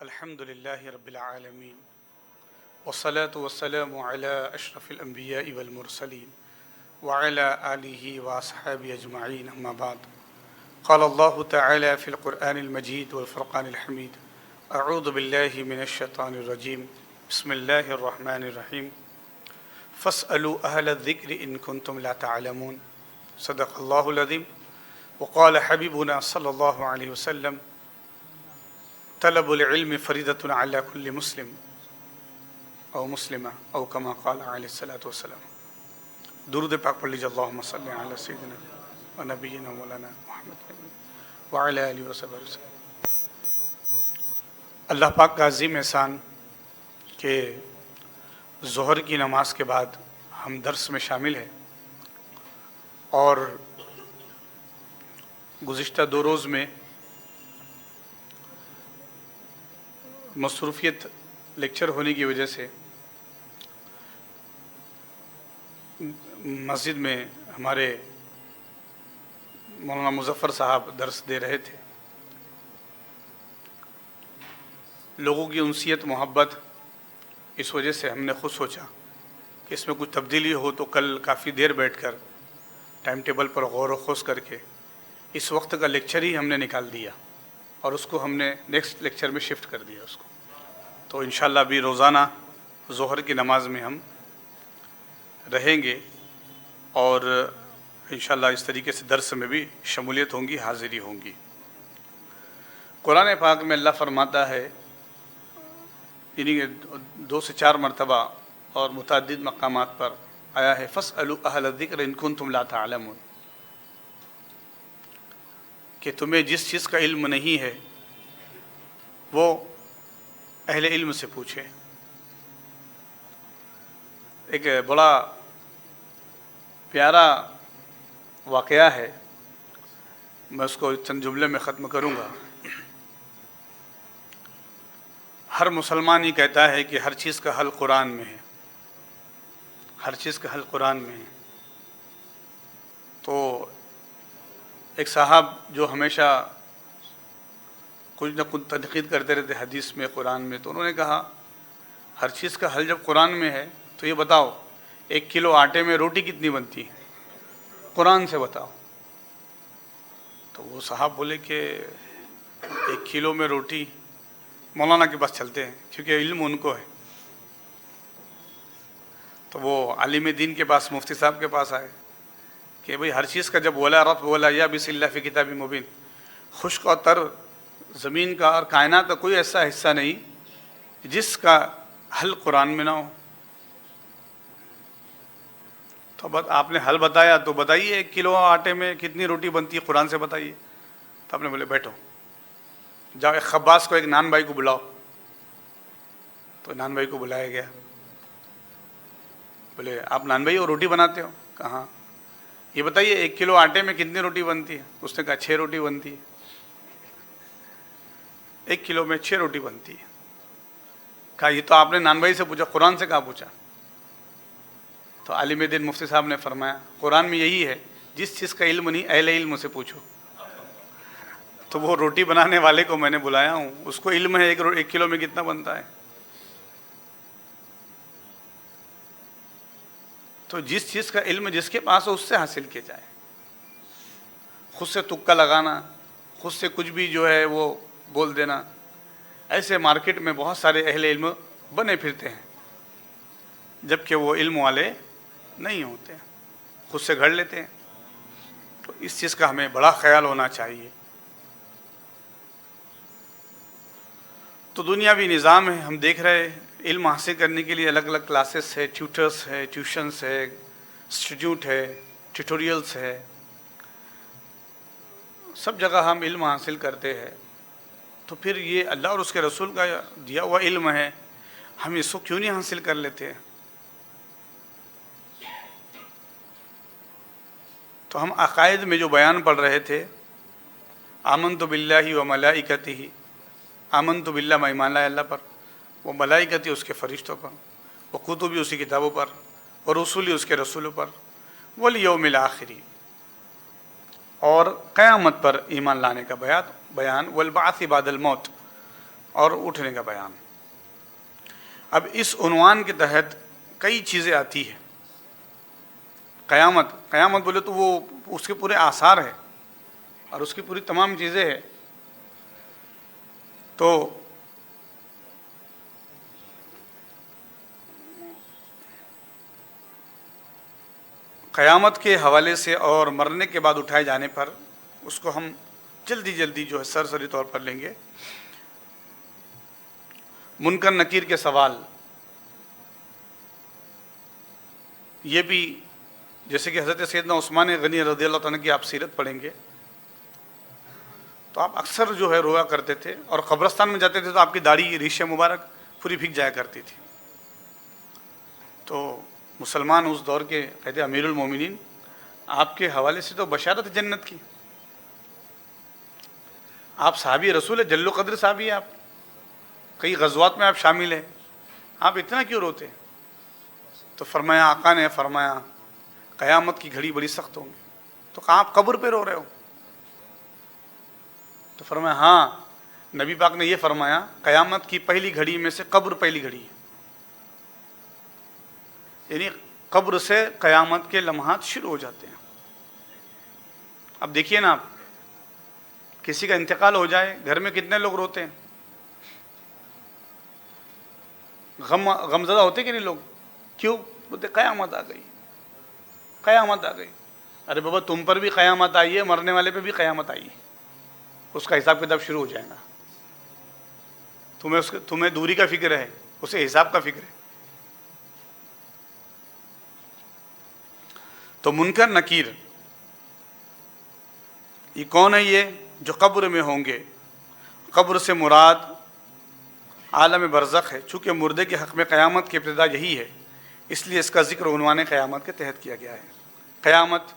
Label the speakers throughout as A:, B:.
A: الحمد لله رب العالمين والصلاة والسلام على أشرف الأنبياء والمرسلين وعلى آله وأصحابه أجمعين أما بعد قال الله تعالى في القرآن المجيد والفرقان الحميد أعوذ بالله من الشيطان الرجيم بسم الله الرحمن الرحيم فاسألوا أهل الذكر إن كنتم لا تعلمون صدق الله العظيم وقال حبيبنا صلى الله عليه وسلم طلب العلم فریضۃ علی کل مسلم او مسلمہ او کما قال علیہ الصلوۃ والسلام۔ درود پاک پڑھ لیجیے، اللہم صلی علی سیدنا و نبینا مولانا محمد وعلی آلہ وصحبہ وسلم۔ اللہ پاک کا عظیم احسان کہ ظہر کی نماز کے بعد ہم درس میں شامل ہیں، اور گزشتہ 2 روز میں مصروفیت لیکچر ہونے کی وجہ سے مسجد میں ہمارے مولانا مظفر صاحب درس دے رہے تھے۔ لوگوں کی انسیت محبت، اس وجہ سے ہم نے خود سوچا کہ اس میں کچھ تبدیلی ہو تو کل کافی دیر بیٹھ کر ٹائم ٹیبل پر غور و خوض کر کے اس وقت کا لیکچر ہی ہم نے نکال دیا اور اس کو ہم نے نیکسٹ لیکچر میں شفٹ کر دیا اس کو۔ تو انشاءاللہ ابھی روزانہ ظہر کی نماز میں ہم رہیں گے، اور انشاءاللہ اس طریقے سے درس میں بھی شمولیت ہوں گی، حاضری ہوں گی۔ قرآن پاک میں اللہ فرماتا ہے، یعنی 2 سے 4 مرتبہ اور متعدد مقامات پر آیا ہے، فَاسْأَلُوا أَهْلَ الذِّكْرِ إِن كُنتُمْ لَا تَعْلَمُونَ، کہ تمہیں جس چیز کا علم نہیں ہے وہ اہل علم سے پوچھے۔ ایک بڑا پیارا واقعہ ہے، میں اس کو چند جملے میں ختم کروں گا۔ ہر مسلمان ہی کہتا ہے کہ ہر چیز کا حل قرآن میں ہے، ہر چیز کا حل قرآن میں ہے۔ تو ایک صاحب جو ہمیشہ کچھ نہ کچھ تنقید کرتے رہتے حدیث میں، قرآن میں، تو انہوں نے کہا ہر چیز کا حل جب قرآن میں ہے تو یہ بتاؤ 1 کلو آٹے میں روٹی کتنی بنتی ہے؟ قرآن سے بتاؤ۔ تو وہ صاحب بولے کہ 1 کلو میں روٹی، مولانا کے پاس چلتے ہیں کیونکہ علم ان کو ہے۔ تو وہ عالم دین کے پاس، مفتی صاحب کے پاس آئے کہ بھئی ہر چیز کا جب بولا رب بولا یا بسم اللہ فی کتاب مبین، خشک اور تر زمین کا اور کائنات کا کوئی ایسا حصہ نہیں جس کا حل قرآن میں نہ ہو۔ تو بس آپ نے حل بتایا تو بتائیے 1 کلو آٹے میں کتنی روٹی بنتی ہے، قرآن سے بتائیے۔ تو آپ نے بولے بیٹھو، جاؤ ایک خباز کو، ایک نان بھائی کو بلاؤ۔ تو نان بھائی کو بلایا گیا۔ بولے آپ نان بھائی ہو، روٹی بناتے ہو؟ کہاں، یہ بتائیے 1 کلو آٹے میں کتنی روٹی بنتی ہے؟ اس نے کہا 6 روٹی بنتی ہے۔ 1 کلو میں 6 روٹی بنتی ہے۔ کہا یہ تو آپ نے نان بھائی سے پوچھا، قرآن سے کہاں پوچھا؟ تو عالم دین مفتی صاحب نے فرمایا قرآن میں یہی ہے، جس چیز کا علم نہیں اہل علم سے پوچھو۔ تو وہ روٹی بنانے والے کو میں نے بلایا ہوں، اس کو علم ہے 1 کلو میں کتنا بنتا ہے۔ تو جس چیز کا علم جس کے پاس ہو اس سے حاصل کیا جائے۔ خود سے تکا لگانا، خود سے کچھ بھی جو ہے وہ بول دینا، ایسے مارکیٹ میں بہت سارے اہل علم بنے پھرتے ہیں جبکہ وہ علم والے نہیں ہوتے، خود سے گھڑ لیتے ہیں۔ تو اس چیز کا ہمیں بڑا خیال ہونا چاہیے۔ تو دنیاوی نظام ہے، ہم دیکھ رہے ہیں علم حاصل کرنے کے لیے الگ الگ کلاسز ہے، ٹیوٹرز ہے، ٹیوشنز ہے، انسٹیٹیوٹ ہے، ٹیوٹوریلز ہے، سب جگہ ہم علم حاصل کرتے ہیں۔ تو پھر یہ اللہ اور اس کے رسول کا دیا ہوا علم ہے، ہم اس کو کیوں نہیں حاصل کر لیتے ہیں؟ تو ہم عقائد میں جو بیان پڑھ رہے تھے، آمنت باللہ و ملائکتہ، آمنت باللہ میں ایمان لایا اللہ پر، وہ ملائکتی اس کے فرشتوں پر، وہ کتبی اسی کتابوں پر، اور رسولی اس کے رسولوں پر، والیوم الآخری، اور قیامت پر ایمان لانے کا بیان، والبعث بعد الموت، اور اٹھنے کا بیان۔ اب اس عنوان کے تحت کئی چیزیں آتی ہیں۔ قیامت بولے تو وہ اس کے پورے آثار ہے اور اس کی پوری تمام چیزیں ہیں۔ تو قیامت کے حوالے سے اور مرنے کے بعد اٹھائے جانے پر اس کو ہم جلدی جو ہے سرسری طور پر لیں گے۔ منکر نکیر کے سوال، یہ بھی جیسے کہ حضرت سیدنا عثمان غنی رضی اللہ تعالیٰ کی آپ سیرت پڑھیں گے تو آپ اکثر جو ہے رویا کرتے تھے، اور قبرستان میں جاتے تھے تو آپ کی داڑھی ریش مبارک پوری بھیگ جایا کرتی تھی۔ تو مسلمان اس دور کے کہتے امیر المومنین، آپ کے حوالے سے تو بشارت جنت کی، آپ صحابی رسول جل و قدر صحابی ہیں، آپ کئی غزوات میں آپ شامل ہیں، آپ اتنا کیوں روتے؟ تو فرمایا، آقا نے فرمایا قیامت کی گھڑی بڑی سخت ہوگی۔ تو کہاں آپ قبر پہ رو رہے ہو؟ تو فرمایا ہاں، نبی پاک نے یہ فرمایا قیامت کی پہلی گھڑی میں سے قبر پہلی گھڑی ہے، یعنی قبر سے قیامت کے لمحات شروع ہو جاتے ہیں۔ اب دیکھیے نا، آپ کسی کا انتقال ہو جائے گھر میں کتنے لوگ روتے ہیں، غمزدہ ہوتے کہ نہیں لوگ؟ کیوں بولتے؟ قیامت آ گئی، قیامت آ گئی۔ ارے بابا، تم پر بھی قیامت آئی ہے، مرنے والے پہ بھی قیامت آئی ہے، اس کا حساب کتاب شروع ہو جائے گا۔ تمہیں دوری کا فکر ہے، اسے حساب کا فکر ہے۔ تو منکر نکیر یہ کون ہے؟ یہ جو قبر میں ہوں گے۔ قبر سے مراد عالم برزخ ہے، چونکہ مردے کے حق میں قیامت کی ابتدا یہی ہے، اس لیے اس کا ذکر عنوان قیامت کے تحت کیا گیا ہے۔ قیامت۔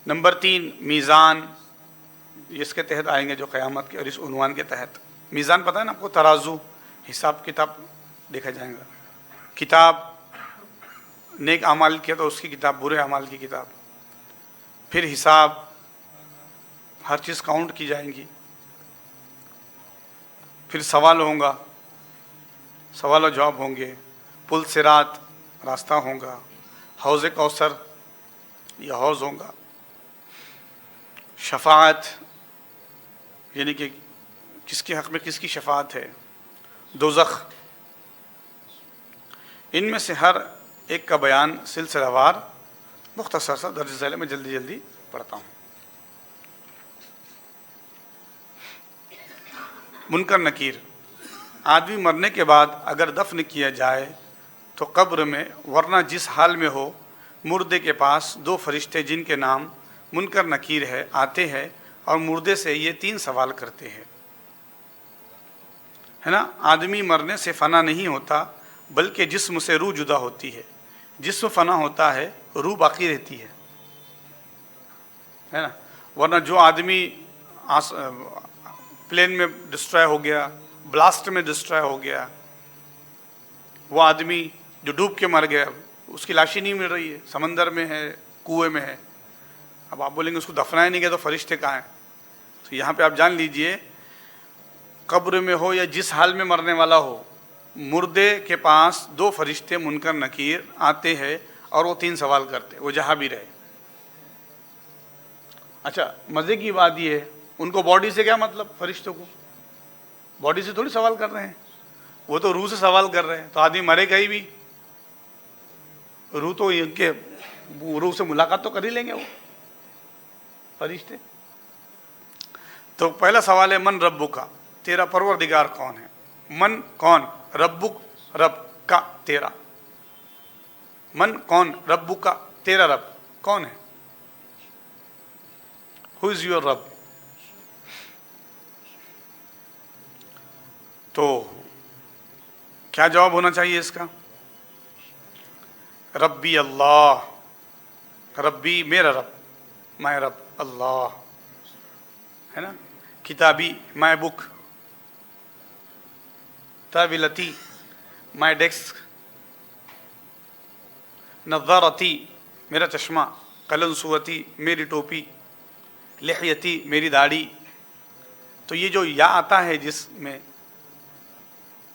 A: نمبر 3 میزان، اس کے تحت آئیں گے جو قیامت کے، اور اس عنوان کے تحت میزان پتہ ہے نا آپ کو، ترازو، حساب کتاب دیکھا جائے گا۔ کتاب، نیک اعمال کیا تو اس کی کتاب، برے اعمال کی کتاب، پھر حساب، ہر چیز کاؤنٹ کی جائیں گی، پھر سوال ہوگا، سوال و جواب ہوں گے، پل صراط راستہ ہوگا، حوض کوثر یہ حوض ہوگا، شفاعت یعنی کہ کس کے حق میں کس کی شفاعت ہے، دوزخ۔ ان میں سے ہر ایک کا بیان سلسلہ وار مختصر سا درج ذیل میں جلدی پڑھتا ہوں۔ منکر نکیر، آدمی مرنے کے بعد اگر دفن کیا جائے تو قبر میں، ورنہ جس حال میں ہو، مردے کے پاس 2 فرشتے جن کے نام منکر نکیر ہے آتے ہیں اور مردے سے یہ 3 سوال کرتے ہیں، ہے نا۔ آدمی مرنے سے فنا نہیں ہوتا بلکہ جسم سے روح جدا ہوتی ہے، جسم فنا ہوتا ہے، روح باقی رہتی ہے نا۔ ورنہ جو آدمی پلین میں ڈسٹرائے ہو گیا، بلاسٹ میں ڈسٹرائے ہو گیا، وہ آدمی جو ڈوب کے مر گیا، اس کی لاش ہی نہیں مل رہی ہے، سمندر میں ہے، کنویں میں ہے۔ اب آپ بولیں گے اس کو دفنایا نہیں گیا تو فرشتے کہاں ہیں؟ تو یہاں پہ آپ جان لیجئے، قبر میں ہو یا جس حال میں مرنے والا ہو، مردے کے پاس 2 فرشتے منکر نکیر آتے ہیں اور وہ 3 سوال کرتے، وہ جہاں بھی رہے۔ اچھا، مزے کی بات یہ ہے، ان کو باڈی سے کیا مطلب؟ فرشتوں کو باڈی سے تھوڑی سوال کر رہے ہیں، وہ تو روح سے سوال کر رہے ہیں۔ تو آدمی مرے کہیں بھی، روح تو ان کے روح سے ملاقات تو کر ہی لیں گے وہ فرشتے۔ تو پہلا سوال ہے من ربک کا، تیرا پروردگار کون ہے؟ من کون، ربک رب کا، تیرا من کون، ربک کا تیرا رب کون ہے؟ ہو از یور رب؟ تو کیا جواب ہونا چاہیے اس کا؟ ربی اللہ، ربی میرا رب، مائی رب اللہ، ہے نا۔ کتابی مائی بک، طاولتی مائی ڈیسک، نظارتی میرا چشمہ، قلنسوتی میری ٹوپی، لحیتی میری داڑھی۔ تو یہ جو یا آتا ہے جس میں،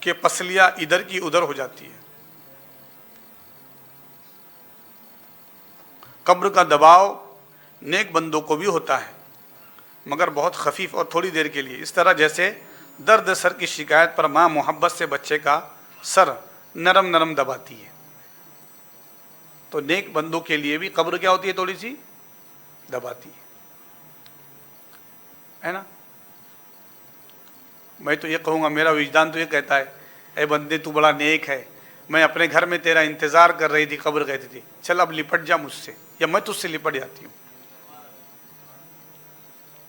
A: کہ پسلیاں ادھر کی ادھر ہو جاتی ہے۔ قبر کا دباؤ نیک بندوں کو بھی ہوتا ہے، مگر بہت خفیف اور تھوڑی دیر کے لیے، اس طرح جیسے درد سر کی شکایت پر ماں محبت سے بچے کا سر نرم نرم دباتی ہے۔ تو نیک بندوں کے لیے بھی قبر کیا ہوتی ہے؟ تھوڑی سی دباتی ہے نا۔ میں تو یہ کہوں گا، میرا وجدان تو یہ کہتا ہے، اے بندے تو بڑا نیک ہے، میں اپنے گھر میں تیرا انتظار کر رہی تھی، قبر کہتی تھی چل اب لپٹ جا مجھ سے، یا میں تجھ سے لپٹ جاتی ہوں۔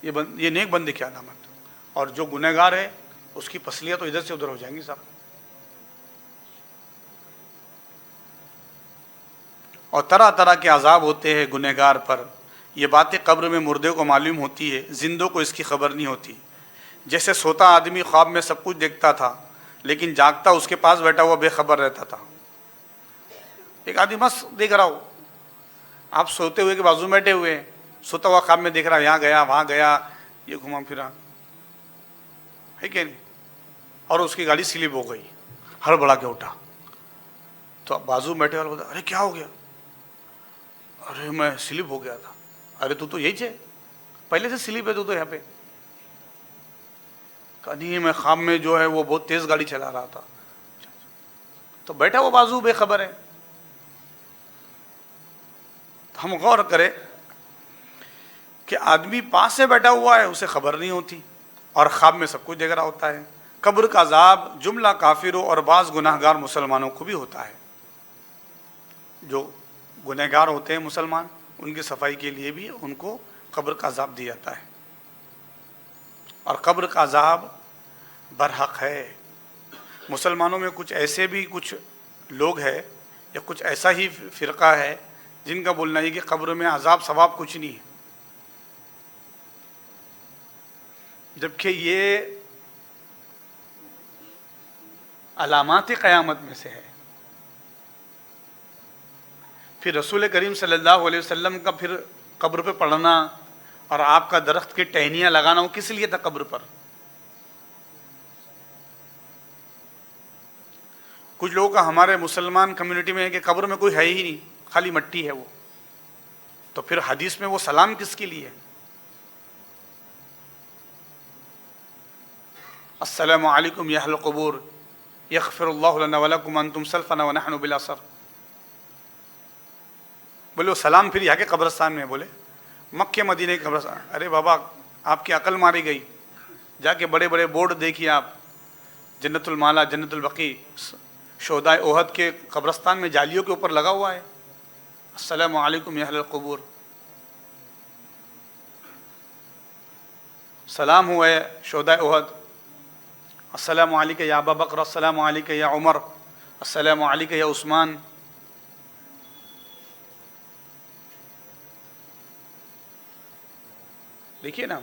A: یہ نیک بندے کی علامت۔ اور جو گنہگار ہے اس کی پسلیاں تو ادھر سے ادھر ہو جائیں گی صاحب۔ اور طرح طرح کے عذاب ہوتے ہیں گنہگار پر، یہ باتیں قبر میں مردے کو معلوم ہوتی ہے، زندوں کو اس کی خبر نہیں ہوتی۔ جیسے سوتا آدمی خواب میں سب کچھ دیکھتا تھا، لیکن جاگتا اس کے پاس بیٹھا ہوا بے خبر رہتا تھا۔ ایک آدمی بس دیکھ رہا ہو، آپ سوتے ہوئے کے بازو میں بیٹھے ہوئے ہیں، سوتا ہوا خواب میں دیکھ رہا، یہاں گیا وہاں گیا، یہ گھما پھرا ہے کہ نہیں، اور اس کی گاڑی سلپ ہو گئی، ہڑبڑا کے اٹھا، تو بازو بیٹھے والا بولتا ارے کیا ہو گیا؟ ارے میں سلپ ہو گیا تھا۔ ارے تو یہی ہے، پہلے سے سلپ ہے تو یہاں پہ۔ کہا نہیں میں خواب میں جو ہے وہ بہت تیز گاڑی چلا رہا تھا۔ تو بیٹھا وہ بازو بے خبر ہے۔ ہم غور کریں کہ آدمی پاس سے بیٹھا ہوا ہے، اسے خبر نہیں ہوتی، اور خواب میں سب کچھ دیکھ رہا ہوتا ہے۔ قبر کا عذاب جملہ کافروں اور بعض گناہگار مسلمانوں کو بھی ہوتا ہے۔ جو گنہگار ہوتے ہیں مسلمان، ان کی صفائی کے لیے بھی ان کو قبر کا عذاب دیا جاتا ہے۔ اور قبر کا عذاب برحق ہے۔ مسلمانوں میں کچھ ایسے بھی کچھ لوگ ہیں یا کچھ ایسا ہی فرقہ ہے جن کا بولنا ہے کہ قبر میں عذاب ثواب کچھ نہیں ہے، جبکہ یہ علامات قیامت میں سے ہے۔ پھر رسول کریم صلی اللہ علیہ وسلم کا پھر قبر پہ پڑھنا اور آپ کا درخت کی ٹہنیاں لگانا وہ کس لیے تھا قبر پر؟ کچھ لوگوں کا ہمارے مسلمان کمیونٹی میں ہے کہ قبر میں کوئی ہے ہی نہیں، خالی مٹی ہے وہ، تو پھر حدیث میں وہ سلام کس کے لیے؟ السلام علیکم یا اہل القبور یغفر اللہ لنا ولکم انتم سلفنا ونحن بالاثر۔ بولے وہ سلام پھر یہاں کے قبرستان میں، بولے مکہ مدینہ کے قبرستان؟ ارے بابا آپ کی عقل ماری گئی، جا کے بڑے بڑے بورڈ دیکھیے آپ، جنت المالا، جنت البقیع، شہدائے احد کے قبرستان میں جالیوں کے اوپر لگا ہوا ہے السلام علیکم یا اہل القبور، سلام ہوا ہے شہدائے احد، السلام علیکم یا ابا بکر، السلام علیکم یا عمر، السلام علیکم یا عثمان۔ دیکھیے نا،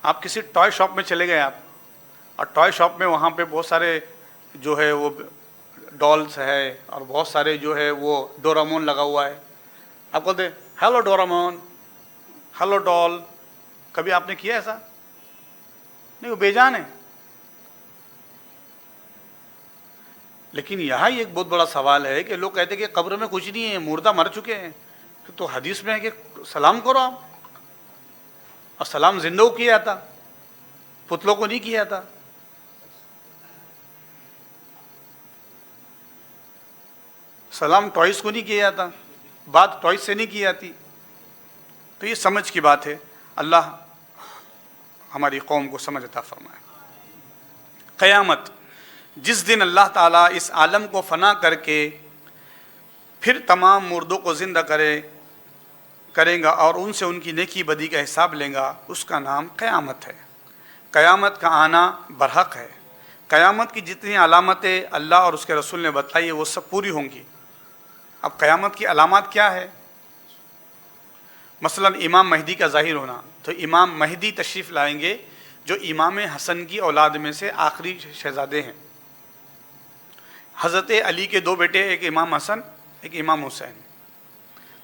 A: آپ کسی ٹوائے شاپ میں چلے گئے آپ، اور ٹوائے شاپ میں وہاں پہ بہت سارے جو ہے وہ ڈالز ہے اور بہت سارے جو ہے وہ ڈورامون لگا ہوا ہے، آپ کہتے ہیں ہیلو ڈورامون، ہیلو ڈال۔ کبھی آپ نے کیا ایسا؟ نہیں، وہ بے جان ہے۔ لیکن یہاں ایک بہت بڑا سوال ہے کہ لوگ کہتے ہیں کہ قبر میں کچھ نہیں ہے، مردہ مر چکے ہیں، تو حدیث میں ہے کہ سلام کرو آپ، اور سلام زندوں کو کیا جاتا، پتلوں کو نہیں کیا جاتا۔ سلام ٹوائس کو نہیں کیا جاتا، بات ٹوائس سے نہیں کی جاتی۔ تو یہ سمجھ کی بات ہے، اللہ ہماری قوم کو سمجھ عطا فرمائے۔ قیامت، جس دن اللہ تعالیٰ اس عالم کو فنا کر کے پھر تمام مردوں کو زندہ کرے گا اور ان سے ان کی نیکی بدی کا حساب لیں گا، اس کا نام قیامت ہے۔ قیامت کا آنا برحق ہے۔ قیامت کی جتنی علامتیں اللہ اور اس کے رسول نے بتائی وہ سب پوری ہوں گی۔ اب قیامت کی علامات کیا ہے؟ مثلا امام مہدی کا ظاہر ہونا، تو امام مہدی تشریف لائیں گے جو امام حسن کی اولاد میں سے آخری شہزادے ہیں۔ حضرت علی کے دو بیٹے، ایک امام حسن ایک امام حسین،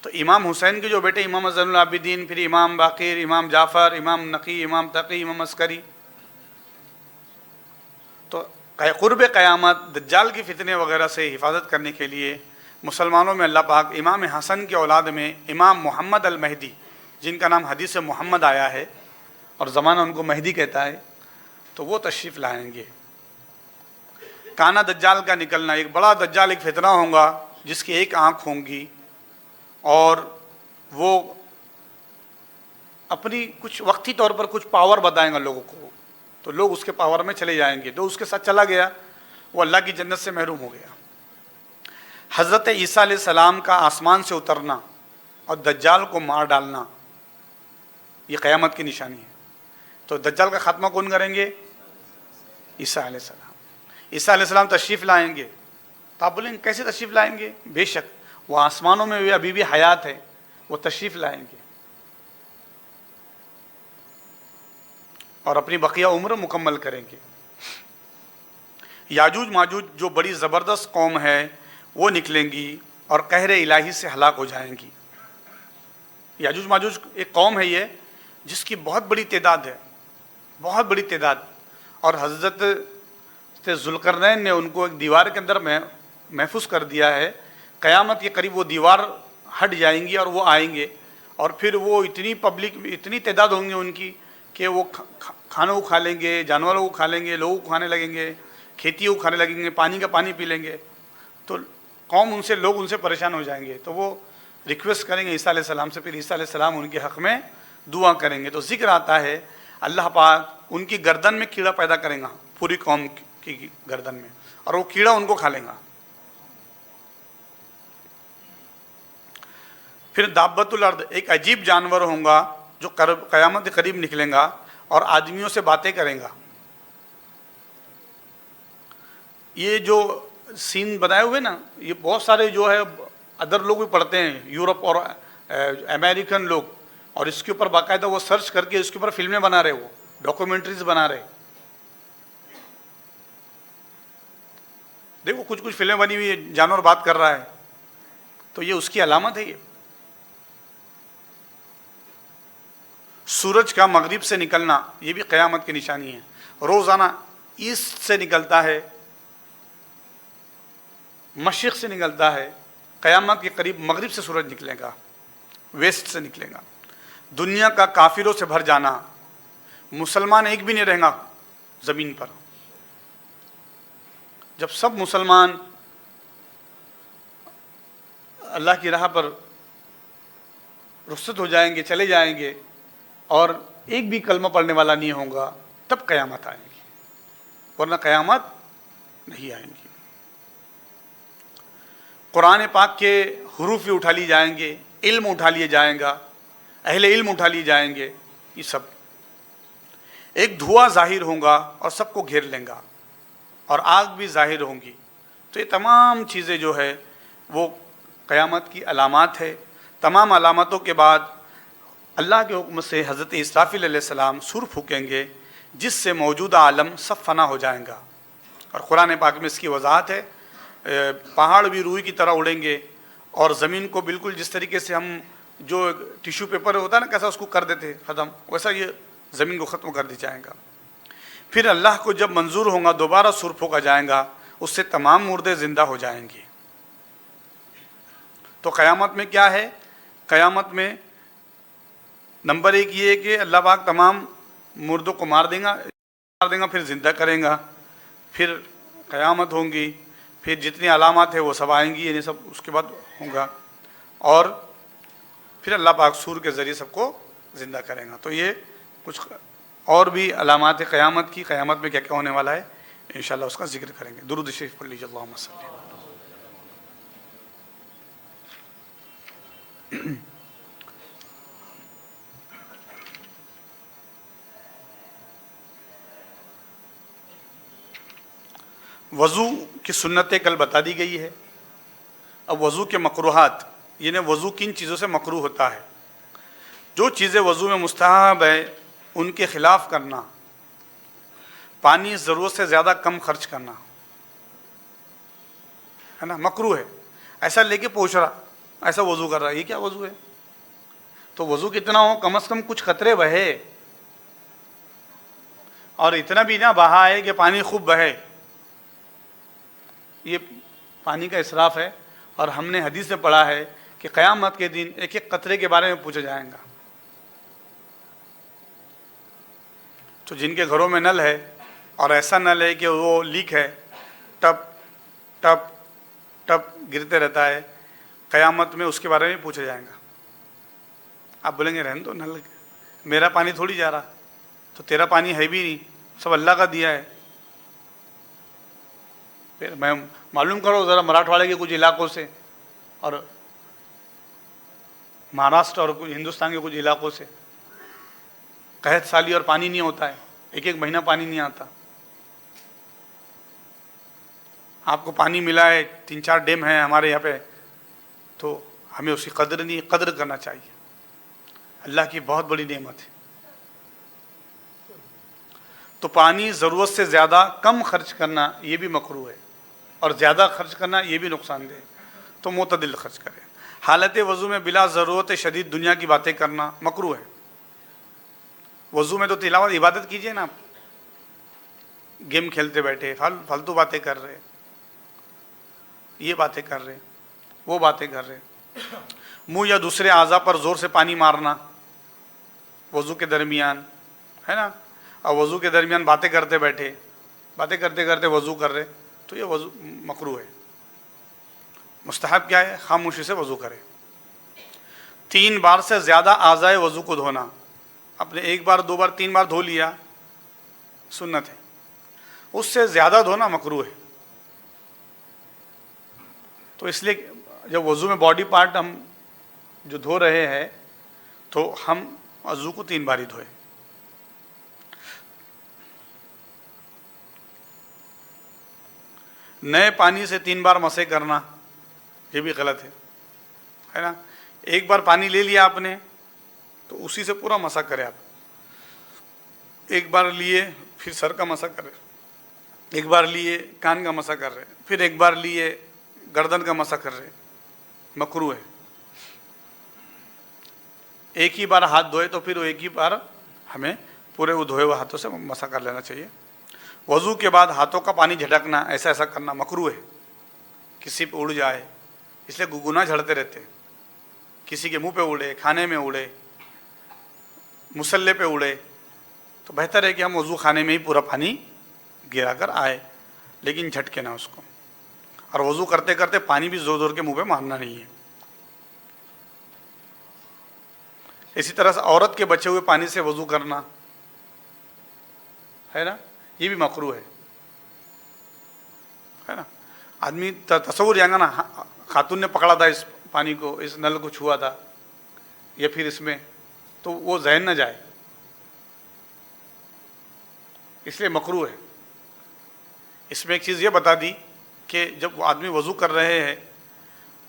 A: تو امام حسین کے جو بیٹے امام زین العابدین، پھر امام باقر، امام جعفر، امام نقی، امام تقی، امام عسکری، تو قرب قیامت دجال کی فتنے وغیرہ سے حفاظت کرنے کے لیے مسلمانوں میں اللہ پاک امام حسن کی اولاد میں امام محمد المہدی، جن کا نام حدیث محمد آیا ہے اور زمانہ ان کو مہدی کہتا ہے، تو وہ تشریف لائیں گے۔ کانا دجال کا نکلنا، ایک بڑا دجال، ایک فتنہ ہوگا جس کی ایک آنکھ ہوں گی، اور وہ اپنی کچھ وقتی طور پر کچھ پاور بتائیں گا لوگوں کو، تو لوگ اس کے پاور میں چلے جائیں گے۔ جو اس کے ساتھ چلا گیا وہ اللہ کی جنت سے محروم ہو گیا۔ حضرت عیسیٰ علیہ السلام کا آسمان سے اترنا اور دجال کو مار ڈالنا، یہ قیامت کی نشانی ہے۔ تو دجال کا خاتمہ کون کریں گے؟ عیسیٰ علیہ السلام۔ عیسیٰ علیہ السلام تشریف لائیں گے، تو آپ بولیں کیسے تشریف لائیں گے؟ بے شک وہ آسمانوں میں ابھی بھی حیات ہے، وہ تشریف لائیں گے اور اپنی بقیہ عمر مکمل کریں گے۔ یاجوج ماجوج جو بڑی زبردست قوم ہے وہ نکلیں گی اور قہر الہی سے ہلاک ہو جائیں گی۔ یاجوج ماجوج ایک قوم ہے یہ جس کی بہت بڑی تعداد ہے، بہت بڑی تعداد، اور حضرت ذوالقرنین نے ان کو ایک دیوار کے اندر محفوظ کر دیا ہے۔ قیامت کے قریب وہ دیوار ہٹ جائیں گی اور وہ آئیں گے، اور پھر وہ اتنی پبلک، اتنی تعداد ہوں گی ان کی کہ وہ کھانوں کو کھا لیں گے، جانوروں کو کھا لیں گے، لوگوں کو کھانے لگیں گے، کھیتیوں کو کھانے لگیں گے، پانی کا پانی پی لیں گے، تو قوم ان سے، لوگ ان سے پریشان ہو جائیں گے۔ تو وہ ریکویسٹ کریں گے عیسیٰ علیہ السلام سے، پھر عیسیٰ علیہ السلام ان کے حق میں دعا کریں گے۔ تو ذکر آتا ہے اللہ پاک ان کی گردن میں کیڑا پیدا کریں گا، پوری قوم کی گردن میں، اور وہ کیڑا ان کو کھا لیں گا۔ پھر دابۃ الارض، ایک عجیب جانور ہوگا جو قیامت کے قریب نکلیں گا اور آدمیوں سے باتیں کریں گا۔ یہ جو سین بنائے ہوئے نا، یہ بہت سارے جو ہے ادر لوگ بھی پڑھتے ہیں، یورپ اور امریکن لوگ، اور اس کے اوپر باقاعدہ وہ سرچ کر کے اس کے اوپر فلمیں بنا رہے، وہ ڈاکومنٹریز بنا رہے۔ دیکھو کچھ فلمیں بنی ہوئی ہے، جانور بات کر رہا ہے، تو یہ اس کی علامت ہے۔ یہ سورج کا مغرب سے نکلنا، یہ بھی قیامت کی نشانی ہے۔ روزانہ ایسٹ سے نکلتا ہے، مشرق سے نکلتا ہے، قیامت کے قریب مغرب سے سورج نکلے گا، ویسٹ سے نکلے گا۔ دنیا کا کافروں سے بھر جانا، مسلمان ایک بھی نہیں رہے گا زمین پر۔ جب سب مسلمان اللہ کی راہ پر رخصت ہو جائیں گے، چلے جائیں گے، اور ایک بھی کلمہ پڑھنے والا نہیں ہوگا، تب قیامت آئے گی، ورنہ قیامت نہیں آئیں گی۔ قرآن پاک کے حروف اٹھا لی جائیں گے، علم اٹھا لیا جائیں گا، اہل علم اٹھا لیے جائیں گے، یہ سب۔ ایک دھواں ظاہر ہوگا اور سب کو گھیر لیں گا، اور آگ بھی ظاہر ہوں گی۔ تو یہ تمام چیزیں جو ہے وہ قیامت کی علامات ہے۔ تمام علامتوں کے بعد اللہ کے حکم سے حضرت اسرافیل علیہ السلام سور پھونکیں گے، جس سے موجودہ عالم سب فنا ہو جائیں گا۔ اور قرآن پاک میں اس کی وضاحت ہے، پہاڑ بھی روئی کی طرح اڑیں گے، اور زمین کو بالکل جس طریقے سے ہم جو ٹیشو پیپر ہوتا ہے نا، کیسا اس کو کر دیتے ختم، ویسا یہ زمین کو ختم کر دی جائے گا۔ پھر اللہ کو جب منظور ہوگا دوبارہ سور پھونکا جائے گا، اس سے تمام مردے زندہ ہو جائیں گے۔ تو قیامت میں کیا ہے؟ قیامت میں نمبر ایک یہ ہے کہ اللہ پاک تمام مردوں کو مار دیں گا، پھر زندہ کریں گا، پھر قیامت ہوں گی، پھر جتنی علامات ہیں وہ سب آئیں گی، یعنی سب اس کے بعد ہوگا، اور پھر اللہ پاک سور کے ذریعے سب کو زندہ کریں گا۔ تو یہ کچھ اور بھی علامات قیامت کی، قیامت میں کیا کیا ہونے والا ہے، انشاءاللہ اس کا ذکر کریں گے۔ درود شریف پڑھ لیجیے، اللہم صلی۔ وضو کی سنتیں کل بتا دی گئی ہے۔ اب وضو کے مکروہات، یعنی وضو کن چیزوں سے مکروہ ہوتا ہے۔ جو چیزیں وضو میں مستحب ہے ان کے خلاف کرنا، پانی ضرورت سے زیادہ کم خرچ کرنا ہے نا، مکروہ ہے۔ ایسا لے کے پوچھ رہا، ایسا وضو کر رہا، یہ کیا وضو ہے؟ تو وضو کتنا ہو، کم از کم کچھ قطرے بہے، اور اتنا بھی نہ بہا ہے کہ پانی خوب بہے، یہ پانی کا اسراف ہے۔ اور ہم نے حدیث سے پڑھا ہے کہ قیامت کے دن ایک ایک قطرے کے بارے میں پوچھا جائے گا۔ تو جن کے گھروں میں نل ہے اور ایسا نل ہے کہ وہ لیک ہے، ٹپ ٹپ ٹپ گرتے رہتا ہے، قیامت میں اس کے بارے میں پوچھا جائے گا۔ آپ بولیں گے رہنے دو، نل میرا پانی تھوڑی جا رہا، تو تیرا پانی ہے بھی نہیں، سب اللہ کا دیا ہے۔ پھر میں معلوم کرو ذرا مراٹھواڑے کے کچھ علاقوں سے اور مہاراشٹر اور کچھ ہندوستان کے کچھ علاقوں سے، قحط سالی اور پانی نہیں ہوتا ہے، ایک ایک مہینہ پانی نہیں آتا۔ آپ کو پانی ملا ہے، 3-4 ڈیم ہیں ہمارے یہاں پہ، تو ہمیں اس کی قدر کرنا چاہیے۔ اللہ کی بہت بڑی نعمت ہے۔ تو پانی ضرورت سے زیادہ کم خرچ کرنا یہ بھی مکروہ ہے، اور زیادہ خرچ کرنا یہ بھی نقصان دہ ہے، تو معتدل خرچ کریں۔ حالت وضو میں بلا ضرورت شدید دنیا کی باتیں کرنا مکروہ ہے۔ وضو میں تو تلاوت عبادت کیجئے نا، آپ گیم کھیلتے بیٹھے فالتو باتیں کر رہے، یہ باتیں کر رہے، وہ باتیں کر رہے، منہ یا دوسرے اعضاء پر زور سے پانی مارنا وضو کے درمیان، ہے نا، اور وضو کے درمیان باتیں کرتے بیٹھے، باتیں کرتے کرتے وضو کر رہے، تو یہ وضو مکروہ ہے۔ مستحب کیا ہے؟ خاموشی سے وضو کرے۔ 3 بار سے زیادہ اعضائے وضو کو دھونا، اپنے 1 بار 2 بار 3 بار دھو لیا سنت ہے، اس سے زیادہ دھونا مکروہ ہے۔ تو اس لیے جب وضو میں باڈی پارٹ ہم جو دھو رہے ہیں تو ہم وضو کو 3 بار ہی دھوئے۔ نئے پانی سے 3 بار مسح کرنا یہ بھی غلط ہے نا۔ 1 بار پانی لے لیا آپ نے تو اسی سے پورا مسح کرے۔ آپ 1 بار لیے پھر سر کا مسح کرے، 1 بار لیے کان کا مسح کر رہے، پھر 1 بار لیے گردن کا مسح کر رہے، مکروہ ہے۔ ایک ہی بار ہاتھ دھوئے تو پھر وہ ایک ہی بار ہمیں پورے وہ دھوئے ہوئے ہاتھوں سے مسح کر لینا چاہیے۔ وضو کے بعد ہاتھوں کا پانی جھٹکنا، ایسا کرنا مکروہ ہے، کسی پہ اڑ جائے، اس لیے گناہ جھڑتے رہتے ہیں، کسی کے منہ پہ اڑے، کھانے میں اڑے، مصلے پہ اڑے، تو بہتر ہے کہ ہم وضو خانے میں ہی پورا پانی گرا کر آئے، لیکن جھٹکے نہ اس کو۔ اور وضو کرتے کرتے پانی بھی زور زور کے منہ پہ مارنا نہیں ہے۔ اسی طرح سے عورت کے بچے ہوئے پانی سے وضو کرنا ہے نا، یہ بھی مکروہ ہے نا۔ آدمی تصور جائے گا نا، خاتون نے پکڑا تھا اس پانی کو، اس نل کو چھوا تھا، یا پھر اس میں، تو وہ ذہن نہ جائے، اس لیے مکروہ ہے۔ اس میں ایک چیز یہ بتا دی کہ جب وہ آدمی وضو کر رہے ہیں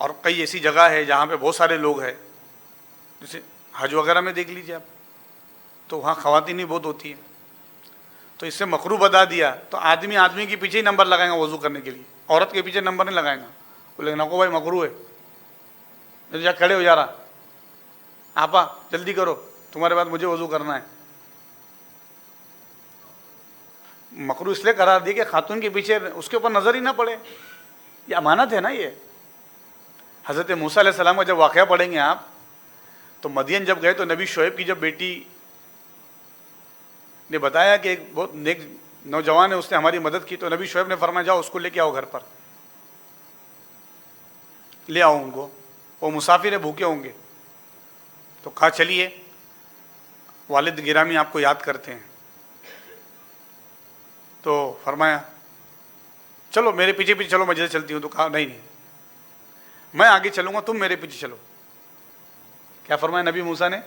A: اور کئی ایسی جگہ ہے جہاں پہ بہت سارے لوگ ہیں، جیسے حج وغیرہ میں دیکھ لیجیے آپ، تو وہاں خواتین ہی بہت ہوتی ہیں، تو اس سے مکروہ بتا دیا، تو آدمی کے پیچھے ہی نمبر لگائے گا وضو کرنے کے لیے، عورت کے پیچھے نمبر نہیں لگائے گا، بولے نکو بھائی مکروہ ہے، جا کھڑے ہو جا رہا، آپا جلدی کرو تمہارے بعد مجھے وضو کرنا ہے۔ مکروہ اس لیے قرار دی کہ خاتون کے پیچھے اس کے اوپر نظر ہی نہ پڑے، یہ امانت ہے نا۔ یہ حضرت موسیٰ علیہ السلام کا جب واقعہ پڑھیں گے آپ، تو مدین جب گئے تو نبی شعیب کی جب بیٹی نے بتایا کہ ایک بہت نیک نوجوان ہے، اس نے ہماری مدد کی، تو نبی شعیب نے فرمایا جاؤ اس کو لے کے آؤ، گھر پر لے آؤ ان کو، وہ مسافر ہے، بھوکے ہوں گے۔ تو کہا چلیے، والد گرامی آپ کو یاد کرتے ہیں، تو فرمایا چلو میرے پیچھے پیچھے چلو، میں جلدی چلتی ہوں۔ تو کہا نہیں میں آگے چلوں گا، تم میرے پیچھے چلو۔ کیا فرمایا نبی موسیٰ نے؟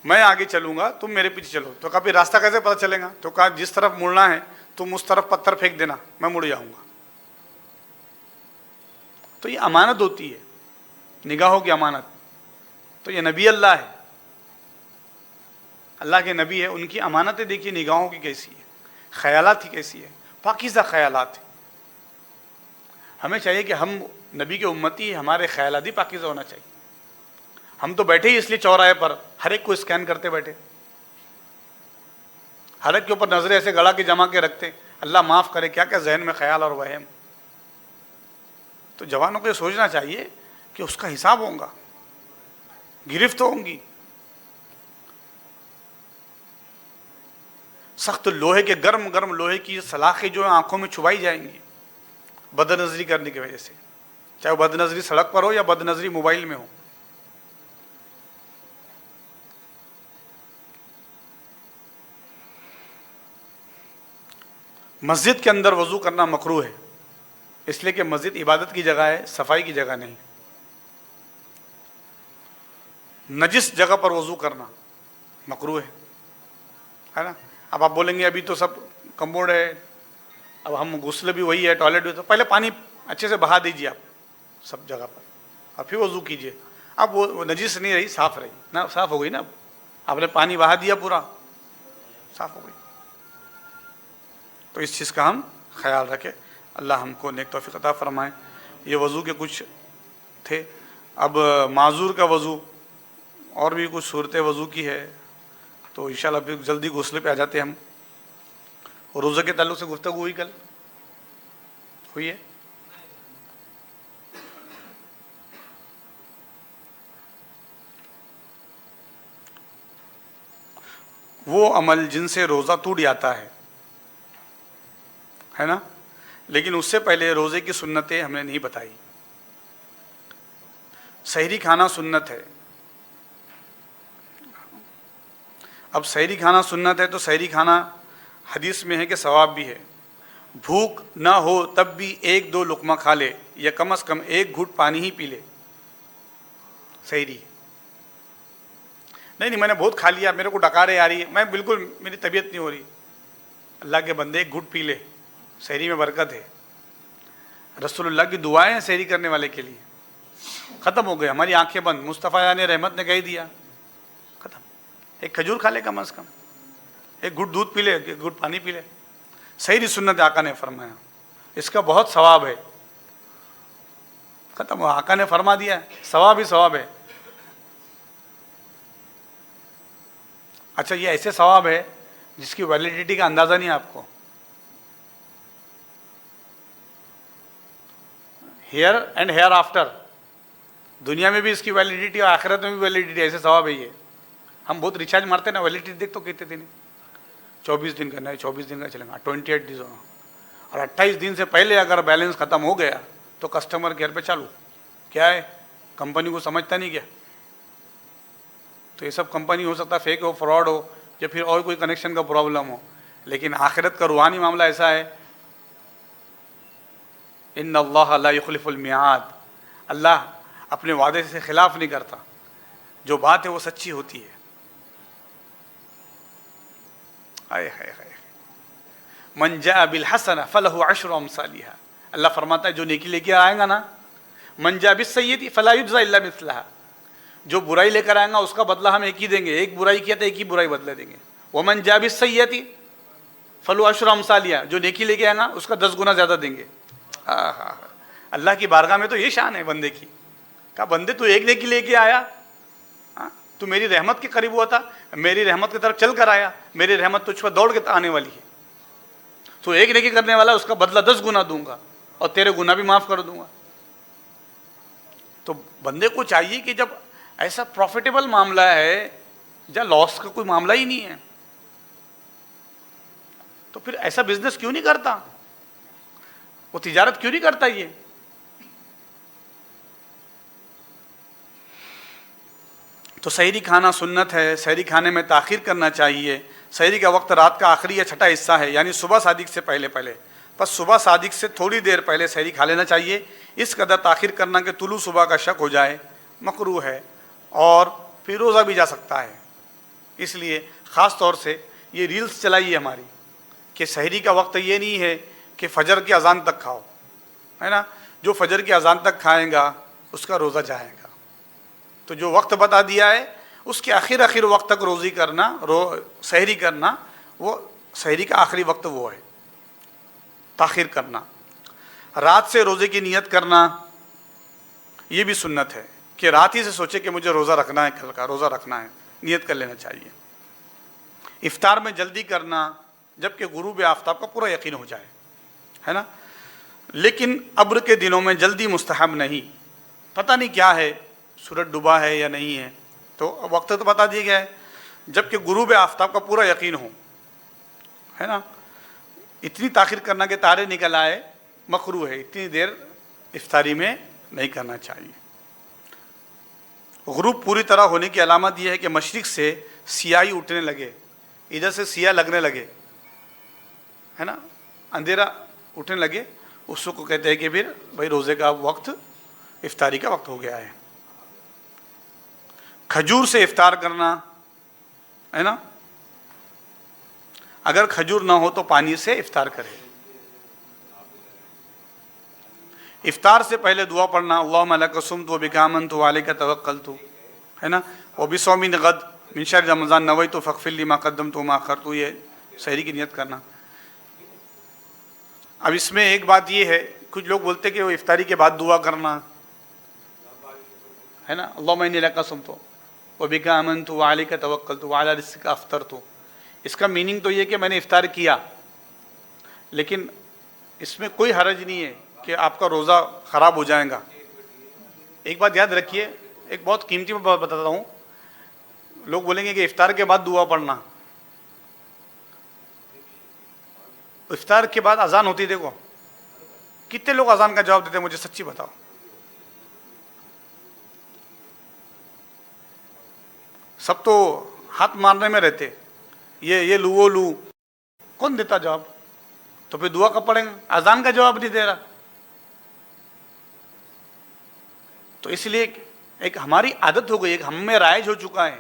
A: میں آگے چلوں گا، تم میرے پیچھے چلو۔ تو کہا پھر راستہ کیسے پتہ چلے گا؟ تو کہا جس طرف مڑنا ہے تم اس طرف پتھر پھینک دینا، میں مڑ جاؤں گا۔ تو یہ امانت ہوتی ہے، نگاہوں کی امانت۔ تو یہ نبی اللہ ہے، اللہ کے نبی ہے، ان کی امانتیں دیکھیے نگاہوں کی کیسی ہے، خیالات کی کیسی ہے، پاکیزہ خیالات ہیں۔ ہمیں چاہیے کہ ہم نبی کے امتی، ہمارے خیالات ہی پاکیزہ ہونا چاہیے۔ ہم تو بیٹھے ہی اس لیے چوراہے پر ہر ایک کو اسکین کرتے بیٹھے، ہر ایک کے اوپر نظریں ایسے گڑا کے جما کے رکھتے، اللہ معاف کرے کیا کیا ذہن میں خیال اور وہم. تو جوانوں کو یہ سوچنا چاہیے کہ اس کا حساب ہوگا، گرفت ہوں گی. سخت لوہے کے گرم گرم لوہے کی سلاخیں جو ہیں آنکھوں میں چبھائی جائیں گی بد نظری کرنے کی وجہ سے، چاہے وہ بد نظری سڑک پر ہو یا بد نظری موبائل میں ہو. مسجد کے اندر وضو کرنا مکروہ ہے، اس لیے کہ مسجد عبادت کی جگہ ہے، صفائی کی جگہ نہیں. نجس جگہ پر وضو کرنا مکروہ ہے نا. اب آپ بولیں گے ابھی تو سب کموڈ ہے، اب ہم غسل بھی وہی ہے، ٹوائلٹ بھی، تو پہلے پانی اچھے سے بہا دیجیے آپ سب جگہ پر اور پھر وضو کیجیے. اب وہ نجس نہیں رہی، صاف رہی نا، صاف ہو گئی نا. اب آپ نے پانی بہا دیا پورا، صاف ہو گئی. تو اس چیز کا ہم خیال رکھیں. اللہ ہم کو نیک توفیق عطا فرمائے. یہ وضو کے کچھ تھے. اب معذور کا وضو اور بھی کچھ صورتیں وضو کی ہے، تو انشاءاللہ پھر جلدی غسل پہ آ جاتے ہیں ہم. اور روزے کے تعلق سے گفتگو ہوئی، کل ہوئی ہے. وہ عمل جن سے روزہ ٹوٹ جاتا ہے نا، لیکن اس سے پہلے روزے کی سنتیں ہم نے نہیں بتائی. سحری کھانا سنت ہے. اب سحری کھانا سنت ہے تو سحری کھانا حدیث میں ہے کہ ثواب بھی ہے. بھوک نہ ہو تب بھی 1-2 لقمہ کھا لے یا کم از کم 1 گھٹ پانی ہی پی لے. سحری نہیں میں نے بہت کھا لیا، میرے کو ڈکاریں آ رہی ہے، میں بالکل میری طبیعت نہیں ہو رہی. اللہ کے بندے 1 گھٹ پی لے، سحری میں برکت ہے. رسول اللہ کی دعائیں ہیں سحری کرنے والے کے لیے. ختم ہو گئے، ہماری آنکھیں بند. مصطفیٰ نے رحمت نے کہہ دیا ختم. 1 کھجور کھا لے کم از کم، 1 گھٹ دودھ پی لے، 1 گھٹ پانی پی لے. سحری سنت آقا نے فرمایا، اس کا بہت ثواب ہے. ختم ہوا، آقا نے فرما دیا، ثواب ہی ثواب ہے. اچھا یہ ایسے ثواب ہے جس کی ویلیڈیٹی کا اندازہ نہیں ہے آپ کو. ہیئر اینڈ ہیئر آفٹر، دنیا میں بھی اس کی ویلیڈیٹی اور آخرت میں بھی ویلیڈیٹی. ایسے ثواب ہے یہ. ہم بہت ریچارج مارتے ہیں نا، ویلیڈیٹی دیکھ تو کہتے دن 24 دن کا، نہیں 24 دن کا چلے گا، 28 ڈیز ہوگا. اور 28 دن سے پہلے اگر بیلنس ختم ہو گیا تو کسٹمر کیئر پہ چالو. کیا ہے، کمپنی کو سمجھتا نہیں کیا؟ تو یہ سب کمپنی ہو سکتا ہے فیک ہو، فراڈ ہو، یا پھر اور کوئی کنیکشن کا پرابلم ہو. لیکن آخرت کا روحانی معاملہ ایسا ہے، ان اللہ لا یخلف المیعاد. اللہ اپنے وعدے سے خلاف نہیں کرتا، جو بات ہے وہ سچی ہوتی ہے. من جاء بالحسنہ فلہ 10 امثالها. اللہ فرماتا ہے جو نیکی لے کے آئے گا نا، من جاء بالسیئۃ فلا یجزى الا مثلها. جو برائی لے کر آئے گا اس کا بدلہ ہم ایک ہی دیں گے. 1 برائی کیا تو 1 ہی برائی بدلہ دیں گے. ومن جاء بالسیئۃ فلہ 10 امثالها. جو نیکی لے کے آئے گا اس کا 10 گنا زیادہ دیں گے. اللہ کی بارگاہ میں تو یہ شان ہے بندے کی. کہا بندے تو 1 نیکی لے کے آیا، تو میری رحمت کے قریب ہوا تھا، میری رحمت کی طرف چل کر آیا، میری رحمت تجھ پر دوڑ کے آنے والی ہے. تو 1 نیکی کرنے والا اس کا بدلہ 10 گنا دوں گا اور تیرے گناہ بھی معاف کر دوں گا. تو بندے کو چاہیے کہ جب ایسا پروفیٹیبل معاملہ ہے جہاں لاس کا کوئی معاملہ ہی نہیں ہے، تو پھر ایسا بزنس کیوں نہیں کرتا، وہ تجارت کیوں نہیں کرتا. یہ تو سحری کھانا سنت ہے. سحری کھانے میں تاخیر کرنا چاہیے. سحری کا وقت رات کا آخری یا چھٹا حصہ ہے، یعنی صبح صادق سے پہلے. بس صبح صادق سے تھوڑی دیر پہلے سحری کھا لینا چاہیے. اس قدر تاخیر کرنا کہ طلوع صبح کا شک ہو جائے مکروہ ہے، اور پھر روزہ بھی جا سکتا ہے. اس لیے خاص طور سے یہ ریلز چلائیے ہماری کہ سحری کا وقت یہ نہیں ہے کہ فجر کی اذان تک کھاؤ، ہے نا. جو فجر کی اذان تک کھائے گا اس کا روزہ جائے گا. تو جو وقت بتا دیا ہے اس کے آخر وقت تک روزی کرنا، سحری کرنا، وہ سحری کا آخری وقت وہ ہے. تاخیر کرنا. رات سے روزے کی نیت کرنا یہ بھی سنت ہے کہ رات ہی سے سوچے کہ مجھے روزہ رکھنا ہے، کل کا روزہ رکھنا ہے، نیت کر لینا چاہیے. افطار میں جلدی کرنا جبکہ غروب آفتاب کا پورا یقین ہو جائے، ہے نا. لیکن ابر کے دنوں میں جلدی مستحب نہیں. پتہ نہیں کیا ہے، سورج ڈوبا ہے یا نہیں ہے، تو وقت تو بتا دیا گیا ہے جبکہ غروب آفتاب کا پورا یقین ہو، ہے نا. اتنی تاخیر کرنا کہ تارے نکل آئے مکروہ ہے، اتنی دیر افطاری میں نہیں کرنا چاہیے. غروب پوری طرح ہونے کی علامت یہ ہے کہ مشرق سے سیاہی اٹھنے لگے، ادھر سے سیاہ لگنے لگے، ہے نا، اندھیرا اٹھنے لگے، اس کو کہتے ہیں کہ پھر بھائی روزے کا وقت، افطاری کا وقت ہو گیا ہے. کھجور سے افطار کرنا، ہے نا، اگر کھجور نہ ہو تو پانی سے افطار کرے. افطار سے پہلے دعا پڑھنا، اللہم لک صمت وبک آمنت وعلیک توکلت، ہے نا، وبصوم غد من شہر رمضان نویت فاغفر لی ما قدمت وما اخرت، یہ سحری کی نیت کرنا. اب اس میں ایک بات یہ ہے، کچھ لوگ بولتے ہیں کہ وہ افطاری کے بعد دعا کرنا ہے نا، اللہم انی لک صمت وبک آمنت وعلیک توکلت وعلی رزقک افطرت. اس کا میننگ تو یہ کہ میں نے افطار کیا، لیکن اس میں کوئی حرج نہیں ہے کہ آپ کا روزہ خراب ہو جائے گا. ایک بات یاد رکھیے، ایک بہت قیمتی بات بتاتا ہوں. لوگ بولیں گے کہ افطار کے بعد دعا پڑھنا، افطار کے بعد اذان ہوتی، دیکھو کتنے لوگ اذان کا جواب دیتے ہیں، مجھے سچی بتاؤ. سب تو ہاتھ مارنے میں رہتے، یہ لو وہ لو، کون دیتا جواب؟ تو پھر دعا کب پڑھیں گے؟ اذان کا جواب نہیں دے رہا. تو اس لیے ایک ہماری عادت ہو گئی، ایک ہم میں رائج ہو چکا ہے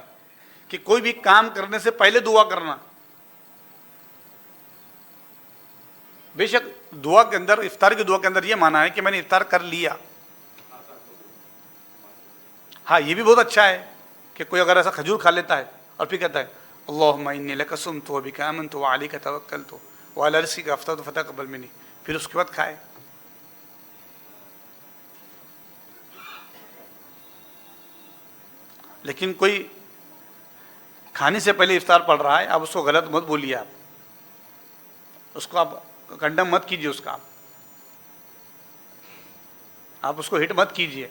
A: کہ کوئی بھی کام کرنے سے پہلے دعا کرنا. بے شک دعا کے اندر، افطار کی دعا کے اندر یہ مانا ہے کہ میں نے افطار کر لیا. ہاں یہ بھی بہت اچھا ہے کہ کوئی اگر ایسا کھجور کھا لیتا ہے اور پھر کہتا ہے اللہم انی لک صمت وبک آمنت وعلیک توکلت وعلی رزقک افطرت فتقبل منی، پھر اس کے بعد کھائے. لیکن کوئی کھانے سے پہلے افطار پڑھ رہا ہے، اب اس کو غلط مت بولیے، آپ اس کو آپ کنڈم مت کیجیے، اس کا آپ اس کو ہٹ مت کیجیے،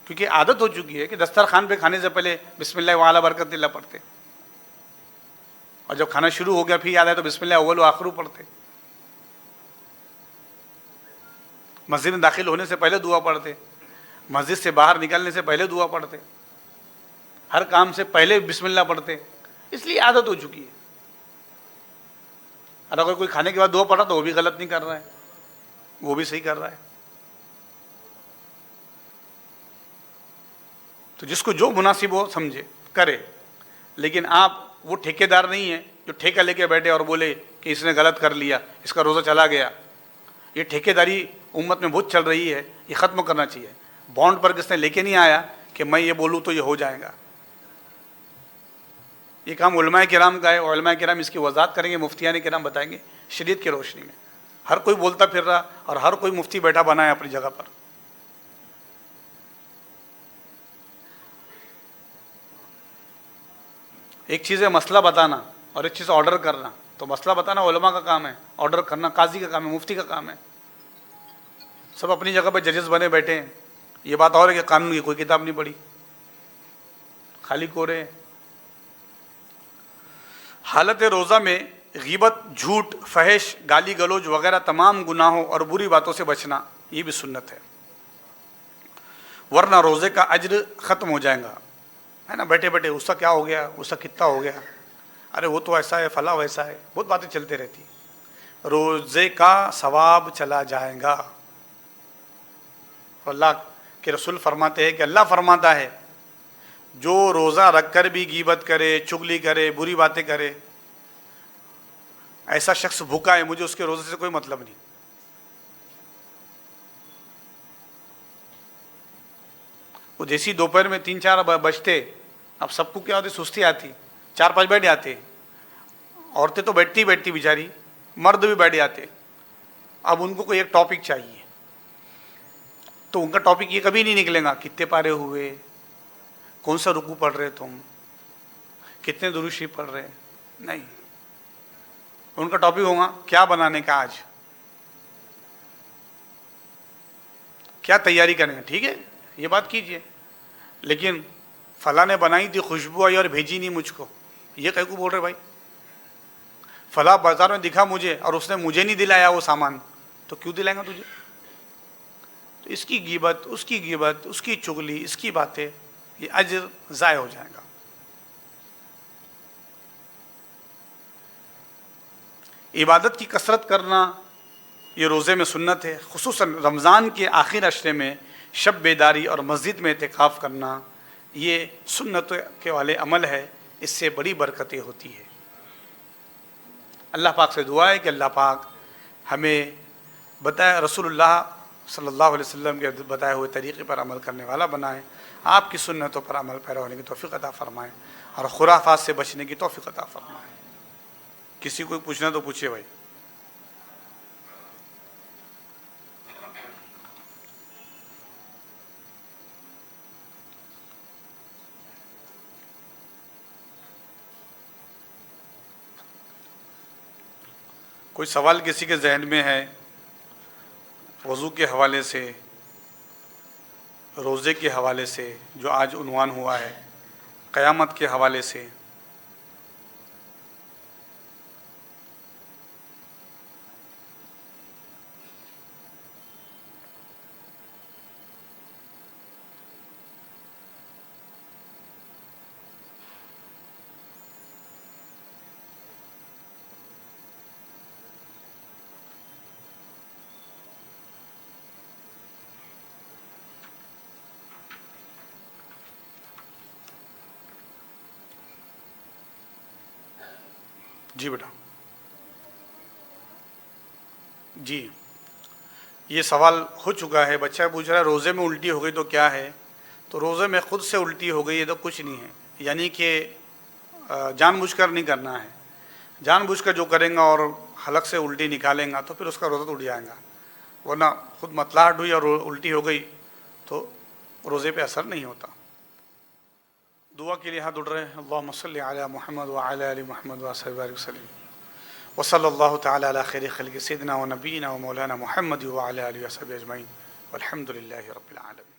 A: کیونکہ عادت ہو چکی ہے کہ دسترخوان پہ کھانے سے پہلے بسم اللہ وعلی برکت اللہ پڑھتے، اور جب کھانا شروع ہو گیا پھر یاد آئے تو بسم اللہ اول و آخر پڑھتے. مسجد میں داخل ہونے سے پہلے دعا پڑھتے، مسجد سے باہر نکلنے سے پہلے دعا پڑھتے، ہر کام سے پہلے بسم اللہ پڑھتے. اس لیے عادت ہو چکی ہے. اور اگر کوئی کھانے کے بعد دعا پڑھا تو وہ بھی غلط نہیں کر رہا ہے، وہ بھی صحیح کر رہا ہے. تو جس کو جو مناسب ہو سمجھے کرے، لیکن آپ وہ ٹھیکے دار نہیں ہیں جو ٹھیکہ لے کے بیٹھے اور بولے کہ اس نے غلط کر لیا، اس کا روزہ چلا گیا. یہ ٹھیکے داری امت میں بہت چل رہی ہے، یہ ختم کرنا چاہیے. بانڈ پر کس نے لے کے نہیں آیا کہ میں یہ بولوں تو یہ ہو جائے گا. یہ کام علماء کرام کا ہے، اور علماء کرام اس کی وضاحت کریں گے، مفتیان کرام بتائیں گے شریعت کی روشنی میں. ہر کوئی بولتا پھر رہا اور ہر کوئی مفتی بیٹھا بنا ہے اپنی جگہ پر. ایک چیز ہے مسئلہ بتانا اور ایک چیز آرڈر کرنا. تو مسئلہ بتانا علماء کا کام ہے، آرڈر کرنا قاضی کا کام ہے، مفتی کا کام ہے. سب اپنی جگہ پہ ججز بنے بیٹھے ہیں. یہ بات اور ہے کہ قانون کی کوئی کتاب نہیں پڑھی، خالی کورے. حالت روزہ میں غیبت، جھوٹ، فحش، گالی گلوچ وغیرہ تمام گناہوں اور بری باتوں سے بچنا، یہ بھی سنت ہے، ورنہ روزے کا اجر ختم ہو جائے گا. ہے نا، بیٹھے بیٹھے اس کا کیا ہو گیا، اس کا کتنا ہو گیا، ارے وہ تو ایسا ہے، فلاں ویسا ہے، بہت باتیں چلتے رہتی. روزے کا ثواب چلا جائے گا. اللہ کے رسول فرماتے ہیں کہ اللہ فرماتا ہے جو روزہ رکھ کر بھی غیبت کرے، چغلی کرے، بری باتیں کرے، ایسا شخص بھوکا ہے، مجھے اس کے روزے سے کوئی مطلب نہیں. وہ جیسی دوپہر میں 3-4 بجتے، اب سب کو کیا ہوتی، سستی آتی، 4-5 بیٹھ جاتے. عورتیں تو بیٹھتی بیٹھتی بیچاری، مرد بھی بیٹھ جاتے. اب ان کو کوئی ایک ٹاپک چاہیے، تو ان کا ٹاپک یہ کبھی نہیں نکلے گا کتنے پارے ہوئے، کون سا رکوع پڑھ رہے تم، کتنے درود شریف پڑھ رہے ہیں، نہیں. ان کا ٹاپک ہوگا کیا بنانے کا، آج کیا تیاری کریں گے. ٹھیک ہے، یہ بات کیجئے، لیکن فلاں نے بنائی تھی، خوشبو آئی اور بھیجی نہیں مجھ کو، یہ کہیں کو بول رہے بھائی. فلاں بازار میں دکھا مجھے اور اس نے مجھے نہیں دلایا وہ سامان، تو کیوں دلائیں گا تجھے؟ تو اس کی غیبت، اس کی غیبت، اس کی چغلی، اس کی باتیں، یہ اجر ضائع ہو جائے گا. عبادت کی کثرت کرنا یہ روزے میں سنت ہے، خصوصاً رمضان کے آخر عشرے میں شب بیداری اور مسجد میں اعتکاف کرنا یہ سنت کے والے عمل ہے، اس سے بڑی برکتیں ہوتی ہے. اللہ پاک سے دعا ہے کہ اللہ پاک ہمیں بتائے رسول اللہ صلی اللہ علیہ وسلم کے بتائے ہوئے طریقے پر عمل کرنے والا بنائے، آپ کی سنتوں پر عمل پیرا ہونے کی توفیق عطا فرمائے اور خرافات سے بچنے کی توفیق عطا فرمائے. کسی کو پوچھنا تو پوچھے بھائی. کوئی سوال کسی کے ذہن میں ہے وضو کے حوالے سے، روزے کے حوالے سے جو آج عنوان ہوا ہے، قیامت کے حوالے سے؟ جی بیٹا. جی یہ سوال ہو چکا ہے، بچہ پوچھ رہا ہے روزے میں الٹی ہو گئی تو کیا ہے. تو روزے میں خود سے الٹی ہو گئی ہے تو کچھ نہیں ہے، یعنی کہ جان بوجھ کر نہیں کرنا ہے. جان بوجھ کر جو کریں گا اور حلق سے الٹی نکالیں گا تو پھر اس کا روزہ ٹوٹ جائے گا، ورنہ خود مطلعات ہوئی اور الٹی ہو گئی تو روزے پہ اثر نہیں ہوتا. دعا کے لیے ہاتھ اٹھ رہے ہیں. اللہم صلی علی محمد وعلی آل محمد وصحبہ وسلم وصلی اللہ تعالی علی خیر خلق سیدنا و نبینا و مولانا محمد وعلی آلہ وصحبہ اجمعین والحمد للہ رب العالمین.